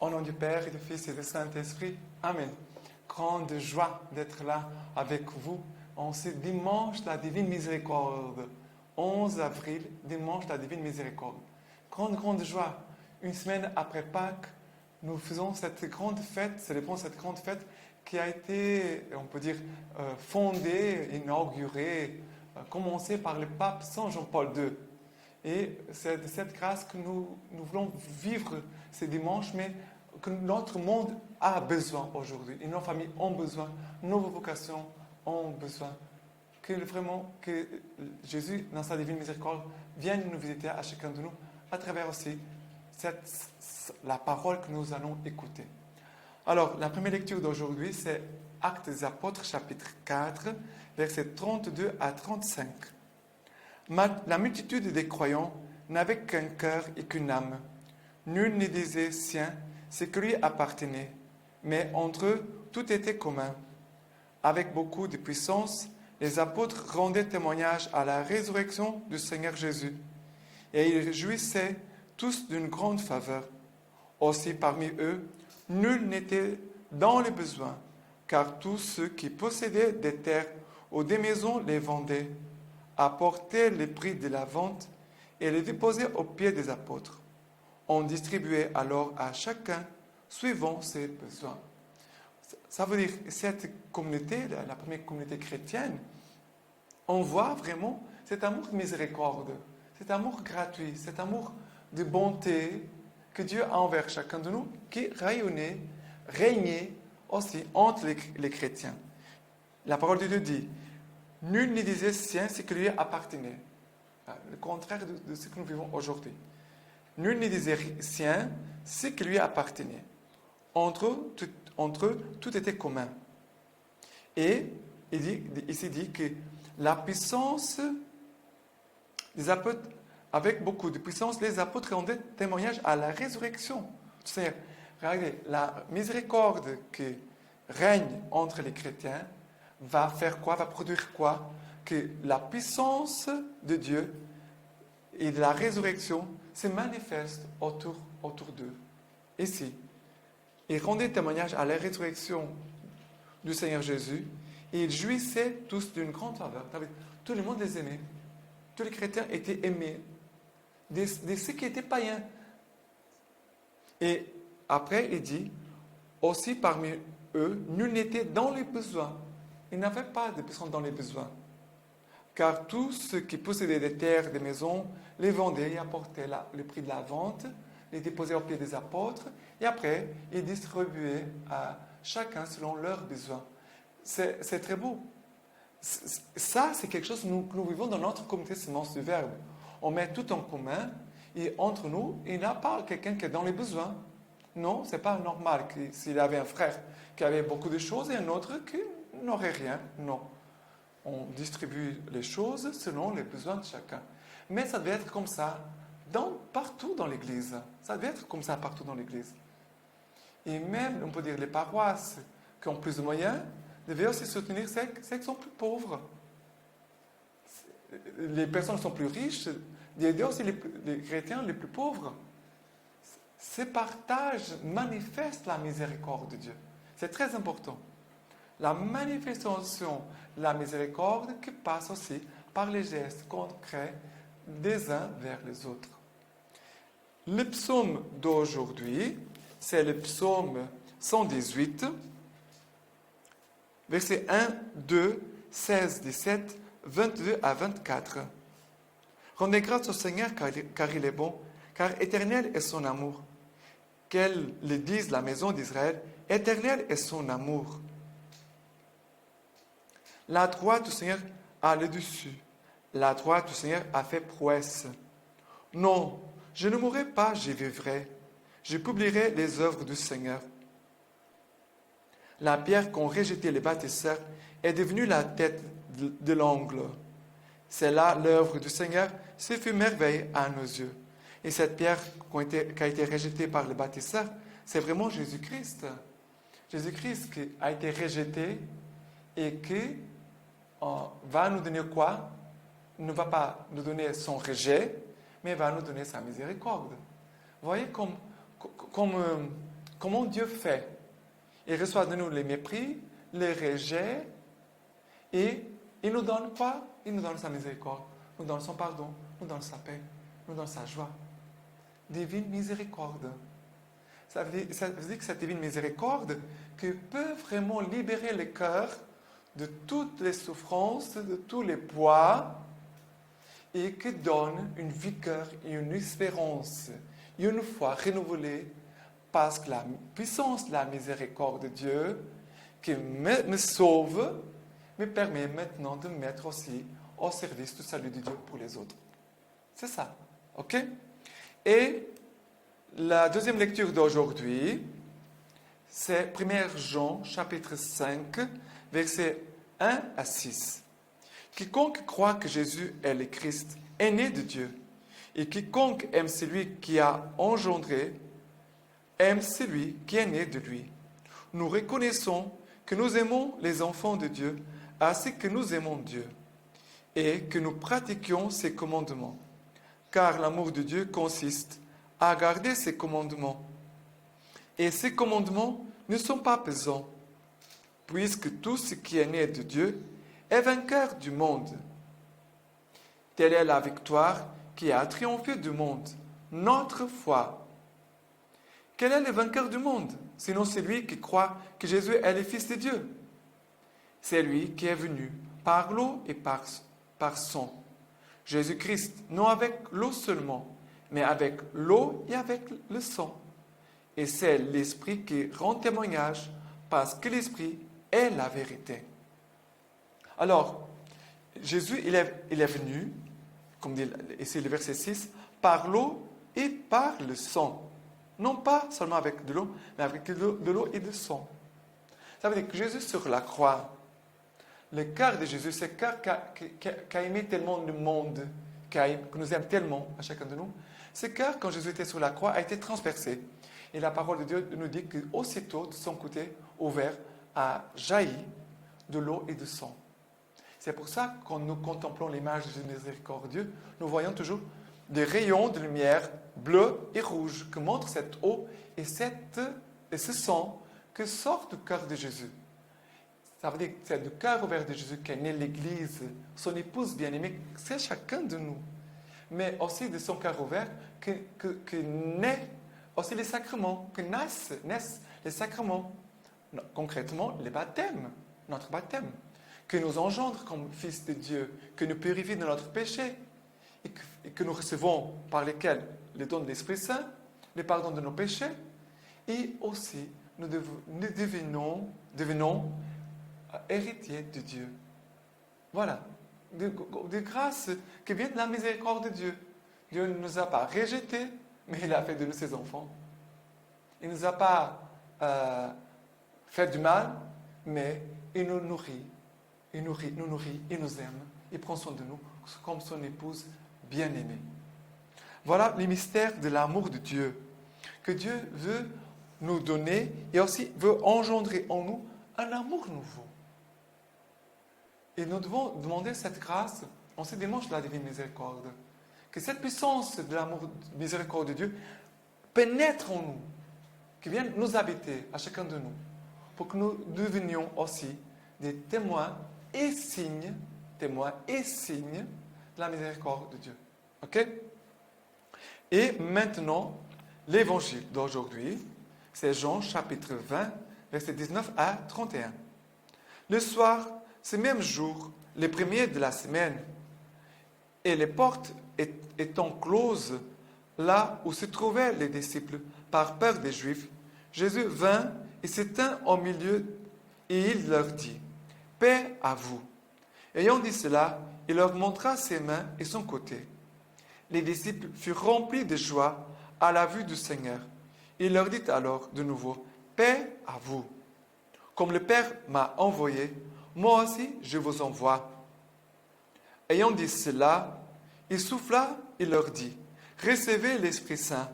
Au nom du Père et du Fils et du Saint-Esprit, Amen. Grande joie d'être là avec vous en ce dimanche de la Divine Miséricorde. 11 avril, dimanche de la Divine Miséricorde. Grande joie. Une semaine après Pâques, nous faisons cette grande fête, célébrons cette grande fête qui a été, on peut dire, fondée, inaugurée, commencée par le pape Saint Jean-Paul II. Et c'est de cette grâce que nous voulons vivre ces dimanches, mais que notre monde a besoin aujourd'hui. Et nos familles ont besoin, nos vocations ont besoin. Que Jésus, dans sa divine miséricorde, vienne nous visiter à chacun de nous, à travers aussi la parole que nous allons écouter. Alors, la première lecture d'aujourd'hui, c'est Actes des Apôtres, chapitre 4, versets 32 à 35. La multitude des croyants n'avait qu'un cœur et qu'une âme. Nul ne disait sien ce qui lui appartenait, mais entre eux, tout était commun. Avec beaucoup de puissance, les apôtres rendaient témoignage à la résurrection du Seigneur Jésus, et ils jouissaient tous d'une grande faveur. Aussi parmi eux, nul n'était dans le besoin, car tous ceux qui possédaient des terres ou des maisons les vendaient, apportaient le prix de la vente et les déposaient aux pieds des apôtres. On distribuait alors à chacun suivant ses besoins. Ça veut dire que cette communauté, la première communauté chrétienne, on voit vraiment cet amour de miséricorde, cet amour gratuit, cet amour de bonté que Dieu a envers chacun de nous, qui régnait aussi entre les chrétiens. La parole de Dieu dit, nul ne disait sien ce qui lui appartenait. Le contraire de ce que nous vivons aujourd'hui. Nul ne disait sien ce qui lui appartenait. Entre eux, tout était commun. Et ici dit que la puissance des apôtres, avec beaucoup de puissance, les apôtres rendaient témoignage à la résurrection. C'est-à-dire, regardez, la miséricorde qui règne entre les chrétiens va faire quoi, va produire quoi? Que la puissance de Dieu et de la résurrection se manifeste autour d'eux. Ici, ils rendaient témoignage à la résurrection du Seigneur Jésus et ils jouissaient tous d'une grande faveur. Tout le monde les aimait. Tous les chrétiens étaient aimés de ceux qui étaient païens. Et après, il dit, aussi parmi eux, nul n'était dans les besoins. Ils n'avaient pas de personnes dans les besoins. Car tous ceux qui possédaient des terres, des maisons, les vendaient et apportaient le prix de la vente, les déposaient aux pieds des apôtres, et après, ils distribuaient à chacun selon leurs besoins. C'est très beau. Ça, c'est quelque chose que nous vivons dans notre communauté Semence du Verbe. On met tout en commun, et entre nous, il n'y a pas quelqu'un qui est dans les besoins. Non, ce n'est pas normal que s'il avait un frère qui avait beaucoup de choses et un autre qui n'aurait rien. Non. On distribue les choses selon les besoins de chacun. Mais ça devait être comme ça partout dans l'Église. Ça devait être comme ça partout dans l'Église. Et même, on peut dire, les paroisses qui ont plus de moyens devaient aussi soutenir celles qui sont plus pauvres. Les personnes qui sont plus riches, d'aider aussi les chrétiens les plus pauvres. Ces partages manifestent la miséricorde de Dieu. C'est très important. La manifestation de la miséricorde qui passe aussi par les gestes concrets des uns vers les autres. Le psaume d'aujourd'hui, c'est le psaume 118, versets 1, 2, 16, 17, 22 à 24. Rendez grâce au Seigneur car il est bon, car éternel est son amour. Qu'elle le dise la maison d'Israël, éternel est son amour. La droite du Seigneur a le dessus. La droite du Seigneur a fait prouesse. Non, je ne mourrai pas, j'y vivrai. Je publierai les œuvres du Seigneur. La pierre qu'ont rejetée les bâtisseurs est devenue la tête de l'angle. C'est là l'œuvre du Seigneur, ce fut merveille à nos yeux. Et cette pierre qui a été rejetée par les bâtisseurs, c'est vraiment Jésus-Christ. Jésus-Christ qui a été rejeté et qui va nous donner quoi? Il ne va pas nous donner son rejet, mais va nous donner sa miséricorde. Vous voyez comme comment Dieu fait. Il reçoit de nous les mépris, les rejets, et il nous donne quoi? Il nous donne sa miséricorde, nous donne son pardon, nous donne sa paix, nous donne sa joie. Divine miséricorde. Ça veut dire que cette divine miséricorde qui peut vraiment libérer le cœur de toutes les souffrances, de tous les poids, et qui donne une vigueur et une espérance, une foi renouvelée, parce que la puissance de la miséricorde de Dieu, qui me sauve, me permet maintenant de mettre aussi au service du salut de Dieu pour les autres. C'est ça, ok? Et la deuxième lecture d'aujourd'hui, c'est 1 Jean, chapitre 5, versets 1 à 6. Quiconque croit que Jésus est le Christ est né de Dieu, et quiconque aime celui qui a engendré, aime celui qui est né de lui. Nous reconnaissons que nous aimons les enfants de Dieu, ainsi que nous aimons Dieu, et que nous pratiquions ses commandements. Car l'amour de Dieu consiste à garder ses commandements. Et ces commandements ne sont pas pesants, puisque tout ce qui est né de Dieu est vainqueur du monde. Telle est la victoire qui a triomphé du monde, notre foi. Quel est le vainqueur du monde, sinon celui qui croit que Jésus est le Fils de Dieu? C'est lui qui est venu par l'eau et par sang. Jésus-Christ, non avec l'eau seulement, mais avec l'eau et avec le sang. Et c'est l'Esprit qui rend témoignage, parce que l'Esprit est la vérité. Alors, Jésus, il est venu, comme dit ici le verset 6, par l'eau et par le sang. Non pas seulement avec de l'eau, mais avec de l'eau et du sang. Ça veut dire que Jésus sur la croix, le cœur de Jésus, c'est le cœur qui a aimé tellement le monde, qui nous aime tellement à chacun de nous. Ce cœur, quand Jésus était sur la croix, a été transpercé. Et la parole de Dieu nous dit qu'aussitôt, de son côté ouvert, a jailli de l'eau et du sang. C'est pour ça que quand nous contemplons l'image de Jésus miséricordieux, nous voyons toujours des rayons de lumière bleu et rouge que montrent cette eau et ce sang que sort du cœur de Jésus. Ça veut dire que c'est du cœur ouvert de Jésus qu'est née l'Église, son épouse bien-aimée, c'est chacun de nous. Mais aussi de son cœur ouvert que naît aussi les sacrements, que naissent les sacrements. Concrètement, les baptêmes, notre baptême, que nous engendre comme fils de Dieu, que nous purifie de notre péché, et que nous recevons par lesquels les dons de l'Esprit Saint, le pardon de nos péchés, et aussi nous devenons héritiers de Dieu. Voilà, de grâce qui vient de la miséricorde de Dieu. Dieu ne nous a pas rejetés, mais il a fait de nous ses enfants. Il ne nous a pas fait du mal, mais il nous nourrit. Il nous nourrit, il nous aime. Il prend soin de nous comme son épouse bien-aimée. Voilà les mystères de l'amour de Dieu, que Dieu veut nous donner et aussi veut engendrer en nous un amour nouveau. Et nous devons demander cette grâce en ce dimanche de la divine miséricorde. Que cette puissance de l'amour miséricorde de Dieu pénètre en nous, qu'il vienne nous habiter à chacun de nous, pour que nous devenions aussi des témoins et signes de la miséricorde de Dieu. Ok? Et maintenant, l'évangile d'aujourd'hui, c'est Jean chapitre 20, versets 19 à 31. Le soir, ce même jour, le premier de la semaine, et les portes étant closes là où se trouvaient les disciples par peur des Juifs, Jésus vint et se tint au milieu et il leur dit, « Paix à vous !» Ayant dit cela, il leur montra ses mains et son côté. Les disciples furent remplis de joie à la vue du Seigneur. Il leur dit alors de nouveau, « Paix à vous ! Comme le Père m'a envoyé, moi aussi je vous envoie. » Ayant dit cela, il souffla et leur dit, « Recevez l'Esprit Saint.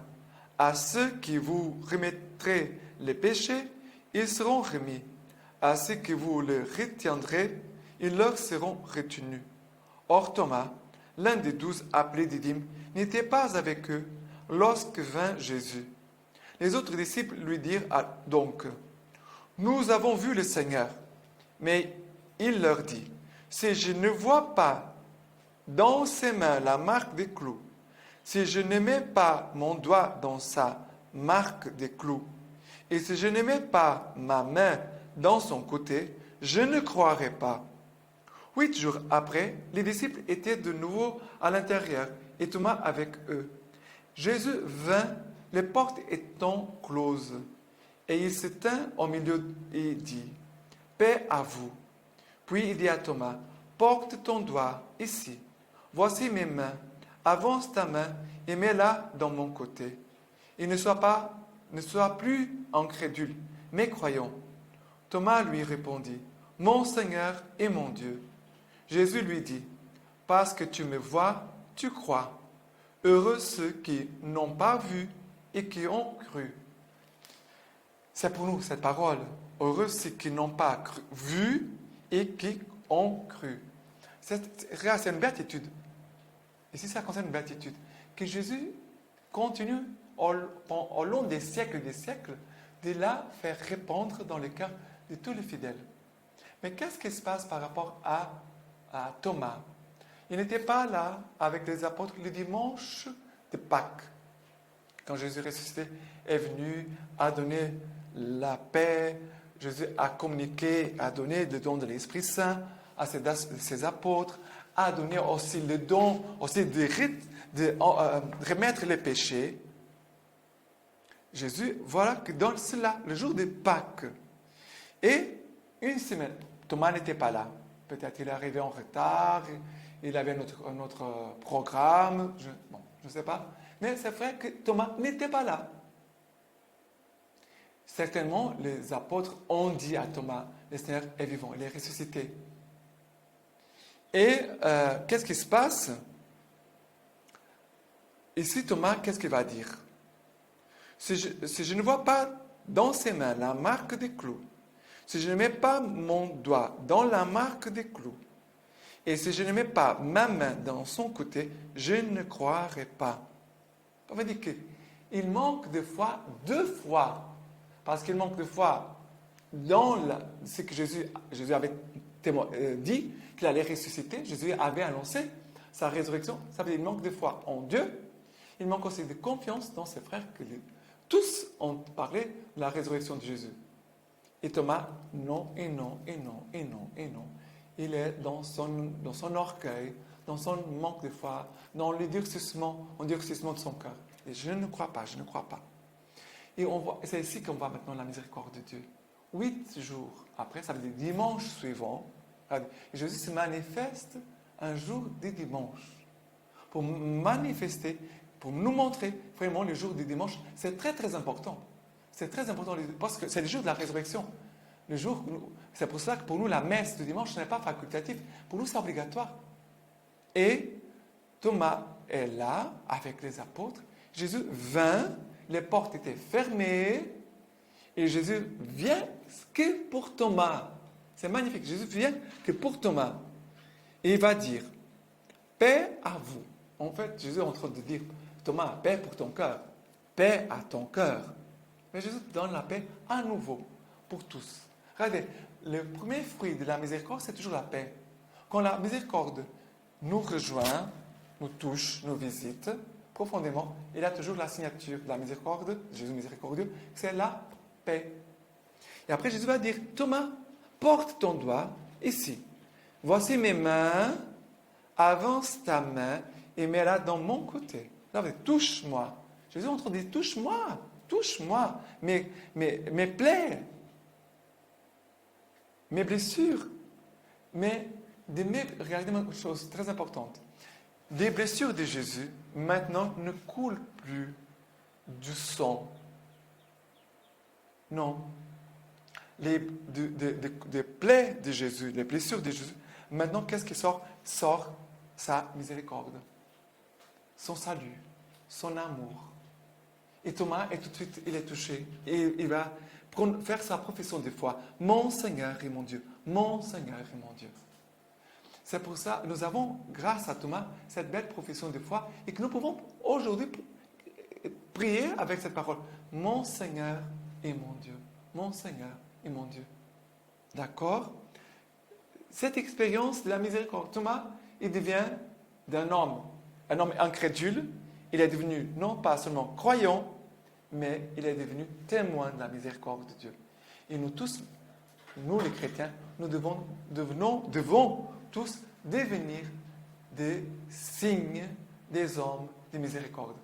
À ceux qui vous remettrez les péchés, ils seront remis. À ceux que vous les retiendrez, ils leur seront retenus. » Or Thomas, l'un des 12 appelés Didyme, n'était pas avec eux lorsque vint Jésus. Les autres disciples lui dirent donc, nous avons vu le Seigneur. Mais il leur dit, si je ne vois pas dans ses mains la marque des clous, si je ne mets pas mon doigt dans sa marque des clous, et si je ne mets pas ma main dans son côté, je ne croirai pas. 8 jours après, les disciples étaient de nouveau à l'intérieur et Thomas avec eux. Jésus vint, les portes étant closes, et il se tint au milieu et dit, paix à vous. Puis il dit à Thomas, porte ton doigt ici. Voici mes mains. Avance ta main et mets-la dans mon côté. Et ne sois plus incrédule, mais croyant. Thomas lui répondit, mon Seigneur et mon Dieu. Jésus lui dit, parce que tu me vois, tu crois. Heureux ceux qui n'ont pas vu et qui ont cru. C'est pour nous cette parole. Heureux ceux qui n'ont pas vu et qui ont cru. C'est une béatitude. Ici, ça concerne une béatitude. Que Jésus continue au long des siècles de la faire répandre dans le cœur de tous les fidèles. Mais qu'est-ce qui se passe par rapport à Thomas? Il n'était pas là avec les apôtres le dimanche de Pâques. Quand Jésus ressuscité est venu, a donné la paix, Jésus a communiqué, a donné le don de l'Esprit Saint à ses apôtres, a donné aussi le don aussi de remettre les péchés. Jésus, voilà que dans cela, le jour de Pâques, et une semaine, Thomas n'était pas là. Peut-être il est arrivé en retard, il avait un autre programme, je ne sais pas. Mais c'est vrai que Thomas n'était pas là. Certainement, les apôtres ont dit à Thomas, le Seigneur est vivant, il est ressuscité. Et qu'est-ce qui se passe? Ici, Thomas, qu'est-ce qu'il va dire? Si je ne vois pas dans ses mains la marque des clous, si je ne mets pas mon doigt dans la marque des clous, et si je ne mets pas ma main dans son côté, je ne croirai pas. On va dire qu'il manque de foi 2 fois. Parce qu'il manque de foi dans ce que Jésus avait dit, qu'il allait ressusciter. Jésus avait annoncé sa résurrection. Ça veut dire qu'il manque de foi en Dieu. Il manque aussi de confiance dans ses frères. Tous ont parlé de la résurrection de Jésus. Et Thomas, non, et non, et non, et non, et non. Il est dans son orgueil, dans son manque de foi, dans l'endurcissement de son cœur. Et je ne crois pas, je ne crois pas. Et c'est ici qu'on voit maintenant la miséricorde de Dieu. 8 jours après, ça veut dire dimanche suivant, Jésus se manifeste un jour du dimanche. Pour manifester, pour nous montrer vraiment le jour du dimanche, c'est très très important. C'est très important parce que c'est le jour de la résurrection. C'est pour cela que pour nous, la messe du dimanche, ce n'est pas facultatif. Pour nous, c'est obligatoire. Et Thomas est là avec les apôtres. Jésus vint, les portes étaient fermées, et Jésus vient que pour Thomas. C'est magnifique. Jésus vient que pour Thomas. Et il va dire, paix à vous. En fait, Jésus est en train de dire, Thomas, paix pour ton cœur. Paix à ton cœur. Mais Jésus donne la paix à nouveau pour tous. Regardez, le premier fruit de la miséricorde, c'est toujours la paix. Quand la miséricorde nous rejoint, nous touche, nous visite profondément, il y a toujours la signature de la miséricorde, Jésus miséricordieux, c'est la paix. Et après, Jésus va dire, Thomas, porte ton doigt ici. Voici mes mains, avance ta main et mets-la dans mon côté. Là, touche-moi. Jésus est en train de dire, touche-moi, touche-moi, mes plaies, mes blessures, regardez-moi une chose très importante. Des blessures de Jésus, maintenant, ne coulent plus du sang. Non. Des plaies de Jésus, les blessures de Jésus, maintenant, qu'est-ce qui sort? Sort sa miséricorde, son salut, son amour. Et Thomas, tout de suite, il est touché. Et il va faire sa profession de foi. Mon Seigneur et mon Dieu. Mon Seigneur et mon Dieu. C'est pour ça que nous avons, grâce à Thomas, cette belle profession de foi et que nous pouvons aujourd'hui prier avec cette parole. Mon Seigneur et mon Dieu. Mon Seigneur et mon Dieu. D'accord? Cette expérience de la miséricorde, Thomas, il devient d'un homme, un homme incrédule. Il est devenu non pas seulement croyant, mais il est devenu témoin de la miséricorde de Dieu. Et nous tous, nous les chrétiens, nous devons tous devenir des signes des hommes de miséricorde.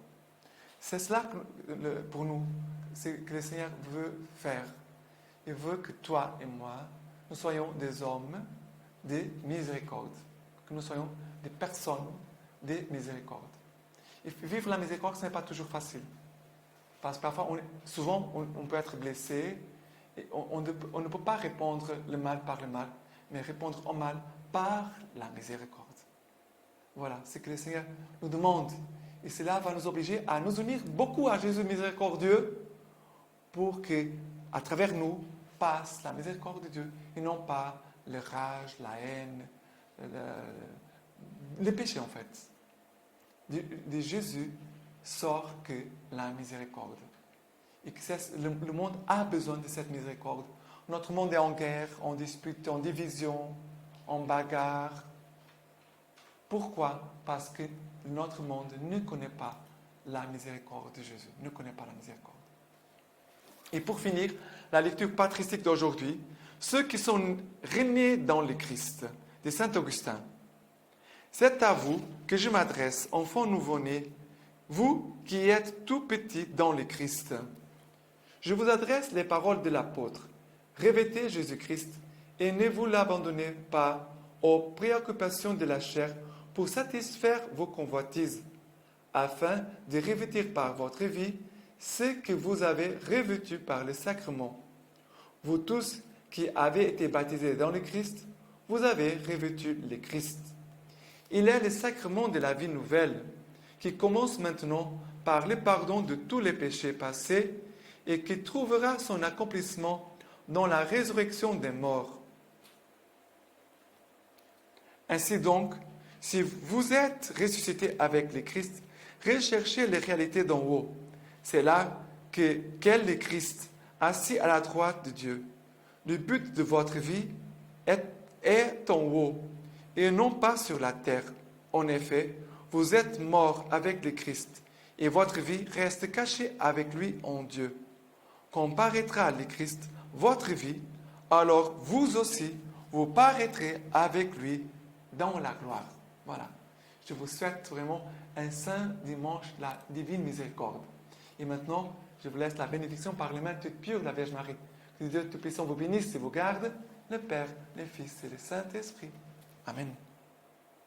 C'est cela pour nous, c'est que le Seigneur veut faire. Il veut que toi et moi, nous soyons des hommes de miséricorde, que nous soyons des personnes de miséricorde. Et vivre la miséricorde, ce n'est pas toujours facile. Parce que parfois, souvent, on peut être blessé et on ne peut pas répondre le mal par le mal, mais répondre au mal par la miséricorde. Voilà, c'est ce que le Seigneur nous demande. Et cela va nous obliger à nous unir beaucoup à Jésus miséricordieux pour que, à travers nous, passe la miséricorde de Dieu et non pas le rage, la haine, le péché en fait. De Jésus sort que la miséricorde. Et que le monde a besoin de cette miséricorde. Notre monde est en guerre, en dispute, en division, en bagarre. Pourquoi? Parce que notre monde ne connaît pas la miséricorde de Jésus, ne connaît pas la miséricorde. Et pour finir, la lecture patristique d'aujourd'hui, ceux qui sont nés dans le Christ, de Saint Augustin. C'est à vous que je m'adresse, enfants nouveau-nés, vous qui êtes tout petits dans le Christ. Je vous adresse les paroles de l'apôtre. Revêtez Jésus-Christ et ne vous l'abandonnez pas aux préoccupations de la chair pour satisfaire vos convoitises, afin de revêtir par votre vie ce que vous avez revêtu par le sacrement. Vous tous qui avez été baptisés dans le Christ, vous avez revêtu le Christ. Il est le sacrement de la vie nouvelle, qui commence maintenant par le pardon de tous les péchés passés et qui trouvera son accomplissement dans la résurrection des morts. Ainsi donc, si vous êtes ressuscité avec le Christ, recherchez les réalités d'en haut. C'est là qu'est le Christ, assis à la droite de Dieu. Le but de votre vie est en haut et non pas sur la terre. En effet, vous êtes morts avec le Christ et votre vie reste cachée avec lui en Dieu. Quand paraîtra le Christ, votre vie, alors vous aussi, vous paraîtrez avec lui dans la gloire. Voilà. Je vous souhaite vraiment un saint dimanche de la divine miséricorde. Et maintenant, je vous laisse la bénédiction par les mains toutes pures de la Vierge Marie. Que Dieu Tout-Puissant vous bénisse et vous garde, le Père, le Fils et le Saint-Esprit. Amen.